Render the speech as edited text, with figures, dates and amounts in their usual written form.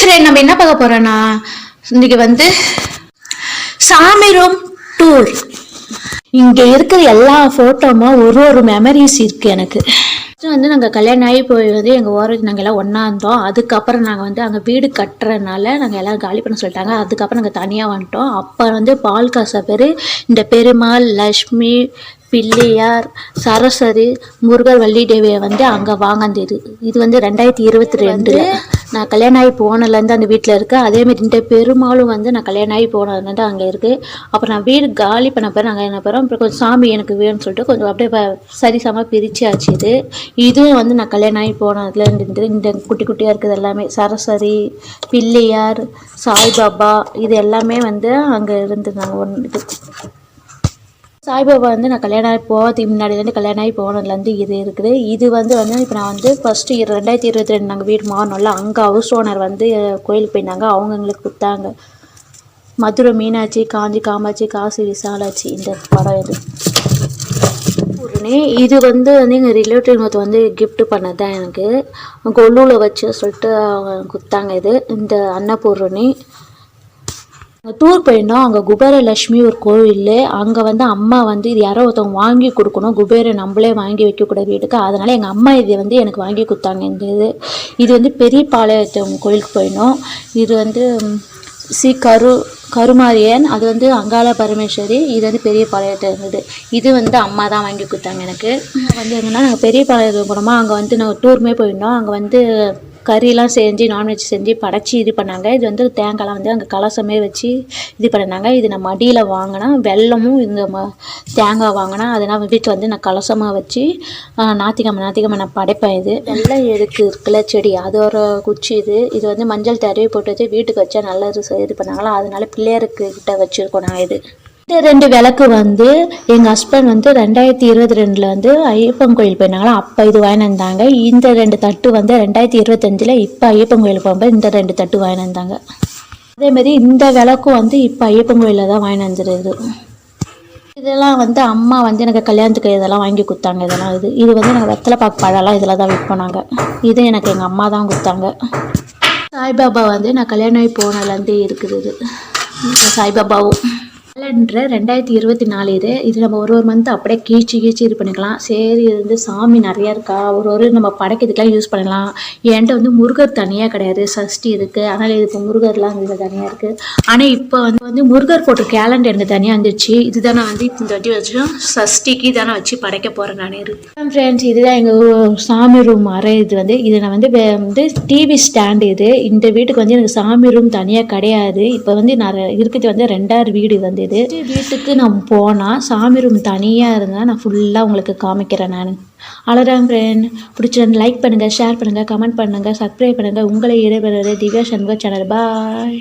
Friend நம்ம என்ன பார்க்க போறோம்னா இன்னைக்கு வந்து சாமி ரூம் டூர். இங்க இருக்கிற எல்லா போட்டோமும் ஒரு மெமரிஸ் இருக்கு எனக்கு. வந்து நாங்கள் கல்யாணம் ஆகி போய் வந்து எங்கள் ஓரத்து நாங்கள் எல்லாம் ஒன்றா இருந்தோம். அதுக்கப்புறம் நாங்கள் வந்து அங்கே வீடு கட்டுறதுனால நாங்கள் எல்லாம் காலி பண்ண சொல்லிட்டாங்க. அதுக்கப்புறம் நாங்கள் தனியாக வந்துட்டோம். அப்போ வந்து பால் காசா பேர் இந்த பெருமாள், லக்ஷ்மி, பிள்ளையார், சரஸ்வதி, முருகர், வள்ளி தேவியை வந்து அங்கே வாங்கினது. இது வந்து 2022 நான் கல்யாணம் ஆகி போனதுலேருந்து அந்த வீட்டில் இருக்குது. அதேமாதிரி இந்த பெருமாளும் வந்து நான் கல்யாணம் ஆகி போனதுலேருந்து அங்கே இருக்குது. அப்புறம் நான் வீடு காலி பண்ண பேர் நாங்கள் என்ன போகிறோம். அப்புறம் கொஞ்சம் சாமி எனக்கு வேணும்னு சொல்லிட்டு கொஞ்சம் அப்படியே சரிசமாக பிரிச்சாச்சு. இதுவும் வந்து நான் கல்யாணம் ஆகி போனதுல இந்த குட்டி குட்டியாக இருக்குது எல்லாமே. சரஸ்வதி, பிள்ளையார், சாய்பாபா இது எல்லாமே வந்து அங்கே இருந்துருந்தாங்க. ஒன்று இது சாய்பாபா வந்து நான் கல்யாணம் ஆகி போகிறதுக்கு முன்னாடிலேருந்து கல்யாணம் ஆகி போனதுலேருந்து இது இருக்குது. இது வந்து இப்போ நான் வந்து ஃபஸ்ட்டு 2022 நாங்கள் வீடு மாறணும்ல, அங்கே ஹவுஸ் ஓனர் வந்து கோயிலுக்கு போயிருந்தாங்க. அவங்க எங்களுக்கு கொடுத்தாங்க. மதுரை மீனாட்சி, காஞ்சி காமாட்சி, காசி விசாலாட்சி இந்த படம் இது. இது வந்து எங்கள் ரிலேட்டிவ் வந்து கிஃப்ட் பண்ணது தான் எனக்கு. கொல்லூரில் வச்சு சொல்லிட்டு அவங்க கொடுத்தாங்க. இது இந்த அன்னபூரணி. டூர் போயிருந்தோம். அங்கே குபேரலட்சுமி ஒரு கோவில். அங்கே வந்து அம்மா வந்து இது யாரோ ஒருத்தவங்க வாங்கி கொடுக்கணும், குபேரை நம்மளே வாங்கி வைக்கக்கூடாது வீட்டுக்கு. அதனால் எங்கள் அம்மா இது வந்து எனக்கு வாங்கி கொடுத்தாங்க. இந்த இது வந்து பெரிய பாளையத்தவங்க கோயிலுக்கு போயிருந்தோம். இது வந்து கருமாரியன், அது வந்து அங்காள பரமேஸ்வரி, இது வந்து பெரிய பாளையத்தில் இருந்தது. இது வந்து அம்மா தான் வாங்கி கொடுத்தாங்க எனக்கு. வந்து என்னென்னா நாங்கள் பெரிய பாளையத்துக்கு போனோமா, அங்கே வந்து நாங்கள் டூருமே போயிருந்தோம். அங்கே வந்து கறியெலாம் செஞ்சு நான்வெஜ் செஞ்சு படைச்சி இது பண்ணாங்க. இது வந்து தேங்காய்லாம் வந்து அங்கே கலசமே வச்சு இது பண்ணினாங்க. இது நான் மடியில் வாங்கினா வெல்லமும் இந்த தேங்காய் வாங்கினா அதெல்லாம் வீட்டில் வந்து நான் கலசமாக வச்சு ஞாத்திக்கிழமை நான் படைப்பேன். இது வெள்ளம் இருக்குல்ல செடி, அது ஒரு குச்சி. இது வந்து மஞ்சள் தடவி போட்டு வச்சு வீட்டுக்கு வச்சா நல்லது இது பண்ணாங்களா, அதனால பிள்ளையாருக்கு கிட்ட வச்சுருக்கோம் நான். இந்த 2 விளக்கு வந்து எங்கள் ஹஸ்பண்ட் வந்து 2022 வந்து ஐயப்பன் கோயில் போயிருந்தாங்களா, அப்போ இது வாங்கிட்டு வந்தாங்க. இந்த 2 தட்டு வந்து 2025 இப்போ ஐயப்பன் கோயிலுக்கு போகும்போது இந்த 2 தட்டு வாங்கிட்டு வந்தாங்க. அதேமாதிரி இந்த விளக்கும் வந்து இப்போ ஐயப்பன் கோயிலில் தான் வாங்கிட்டு வந்துடுது. இதெல்லாம் வந்து அம்மா வந்து எனக்கு கல்யாணத்துக்கு இதெல்லாம் வாங்கி கொடுத்தாங்க. இதெல்லாம் இது வந்து எனக்கு வெத்தலை பாக்கு பழம்லாம் இதில் தான் விற்போனாங்க. இது எனக்கு எங்கள் அம்மா தான் கொடுத்தாங்க. சாய்பாபா வந்து நான் கல்யாணம் ஆகி போனதுலேருந்தே இருக்குது. சாய்பாபாவும் கேலண்டர் 2024 இது நம்ம ஒரு மந்த் அப்படியே கீழ்ச்சி இது பண்ணிக்கலாம். சரி, இது வந்து சாமி நிறையா இருக்கா, ஒரு நம்ம படைக்கிறதுக்கெலாம் யூஸ் பண்ணலாம். என்கிட்ட வந்து முருகர் தனியாக கிடையாது, சஷ்டி இருக்குது. அதனால் இதுக்கு முருகர்லாம் இதில் தனியாக இருக்குது. ஆனால் இப்போ வந்து முருகர் போட்ட கேலண்டர் எனக்கு தனியாக வந்துடுச்சு. இதுதான் நான் வந்து இந்த வாட்டி வச்சு சஷ்டிக்கு தானே வச்சு படைக்க போகிறேன் நான். ஃப்ரெண்ட்ஸ், இதுதான் எங்கள் சாமி ரூம் அறை. இது நான் வந்து டிவி ஸ்டாண்டு. இந்த வீட்டுக்கு வந்து எனக்கு சாமி ரூம் தனியாக கிடையாது. இப்போ வந்து நான் இருக்கிறது வந்து 2ஆறு வீடு வந்து வீட்டுக்கு நான் போனால் சாமி ரூம் தனியாக இருந்தால் நான் ஃபுல்லாக உங்களுக்கு காமிக்கிறேன். நான் அவ்வளோதான் ஃப்ரெண்ட். பிடிச்சிருந்து லைக் பண்ணுங்கள், ஷேர் பண்ணுங்கள், கமெண்ட் பண்ணுங்கள், சப்ஸ்கிரைப் பண்ணுங்கள். உங்களை இடைபெறுவது திவ்யா சண்முக சேனல். பாய்.